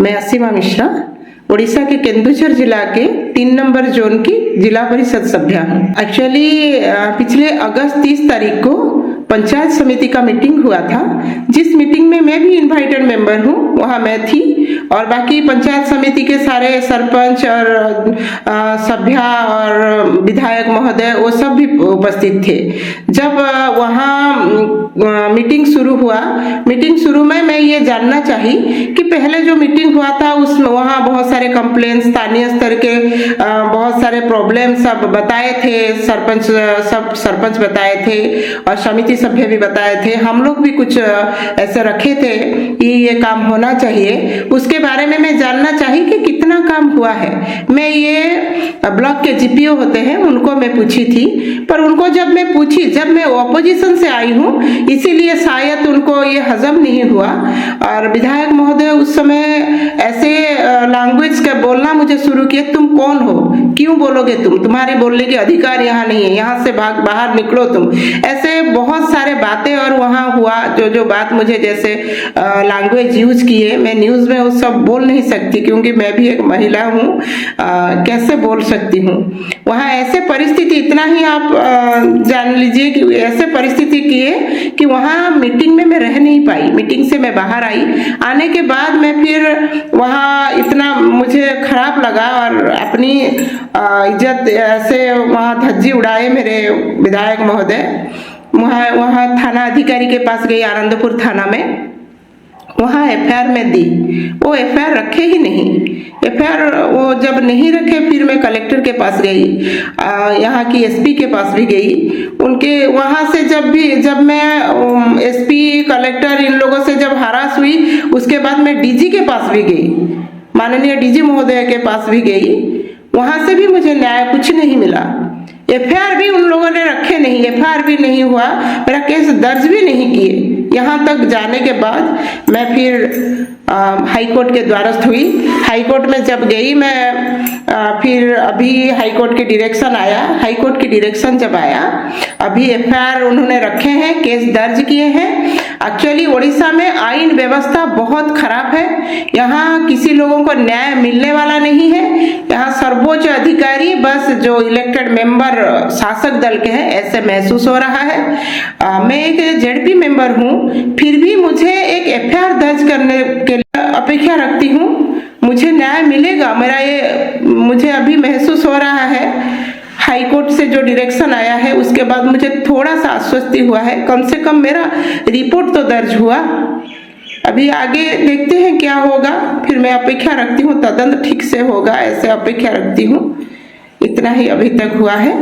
मैं असीमा मिश्रा उड़ीसा के केंदुझर जिला के 3 नंबर जोन की जिला परिषद सभ्या हूँ। एक्चुअली पिछले अगस्त 30 तारीख को पंचायत समिति का मीटिंग हुआ था, जिस मीटिंग में मैं भी इनवाइटेड मेंबर हूँ, वहाँ मैं थी और बाकी पंचायत समिति के सारे सरपंच और सभ्या और विधायक महोदय वो सब भी उपस्थित थे। जब वहाँ मीटिंग शुरू हुआ, मीटिंग शुरू में मैं ये जानना चाही कि पहले जो मीटिंग हुआ था उसमें वहाँ बहुत सारे कंप्लेंट्स, स्थानीय स्तर के बहुत सारे प्रॉब्लम सब बताए थे, सरपंच बताए थे और समिति सभ्य भी बताए थे। हम लोग भी कुछ ऐसे रखे थे कि ये काम होना चाहिए, उसके बारे में मैं जानना चाहिए कि कितना काम हुआ है। मैं ये ब्लॉक के जीपीओ होते हैं उनको मैं पूछी थी, पर उनको जब मैं ऑपोजिशन से आई हूँ इसीलिए शायद उनको ये हजम नहीं हुआ। और विधायक महोदय उस समय ऐसे लैंग्वेज का बोलना मुझे शुरू किया, तुम कौन हो, क्यों बोलोगे, तुम्हारे बोलने के अधिकार यहाँ नहीं है, यहाँ से बाहर निकलो तुम। ऐसे बहुत सारे बातें और वहाँ हुआ जो बात मुझे जैसे लैंग्वेज यूज किए, मैं न्यूज में वो सब बोल नहीं सकती क्योंकि मैं भी एक महिला हूँ, कैसे बोल सकती हूँ। वहाँ ऐसे परिस्थिति, इतना ही आप जान लीजिए कि ऐसे परिस्थिति किए कि वहाँ मीटिंग में मैं रह नहीं पाई। मीटिंग से मैं बाहर आई, आने के बाद मैं फिर वहाँ इतना मुझे खराब लगा और अपनी इज्जत ऐसे वहाँ धज्जी उड़ाए मेरे विधायक महोदय। वहाँ थाना अधिकारी के पास गई, आनंदपुर थाना में, वहाँ एफआईआर में दी, वो एफआईआर रखे ही नहीं। एफआईआर वो जब नहीं रखे फिर मैं कलेक्टर के पास गई, यहाँ की एसपी के पास भी गई। उनके वहाँ से जब मैं एसपी कलेक्टर इन लोगों से जब हरास हुई, उसके बाद मैं डीजी के पास भी गई, माननीय डीजी महोदय के पास भी गई। वहाँ से भी मुझे न्याय कुछ नहीं मिला। एफआईआर भी उन लोगों ने रखे नहीं, एफआईआर भी नहीं हुआ, मेरा केस दर्ज भी नहीं किए। यहाँ तक जाने के बाद मैं फिर हाई कोर्ट के द्वारस्थ हुई। हाई कोर्ट में जब गई मैं, फिर अभी हाई कोर्ट की डायरेक्शन आया। हाई कोर्ट की डायरेक्शन जब आया, अभी एफआईआर उन्होंने रखे हैं, केस दर्ज किए हैं। एक्चुअली उड़ीसा में आईन व्यवस्था बहुत खराब है, यहाँ किसी लोगों को न्याय मिलने वाला नहीं है। यहाँ सर्वोच्च अधिकारी बस जो इलेक्टेड मेंबर शासक दल के हैं ऐसे महसूस हो रहा है। मैं एक जेडपी मेंबर हूँ, फिर भी मुझे एक एफआईआर दर्ज करने के लिए अपेक्षा रखती हूँ। मुझे न्याय मिलेगा, मुझे अभी महसूस हो रहा है। हाई कोर्ट से जो डायरेक्शन आया है उसके बाद मुझे थोड़ा सा आश्वस्ति हुआ है, कम से कम मेरा रिपोर्ट तो दर्ज हुआ। अभी आगे देखते हैं क्या होगा, फिर मैं अपेक्षा रखती हूँ तदंत ठीक से होगा, ऐसे अपेक्षा रखती हूँ। इतना ही अभी तक हुआ है।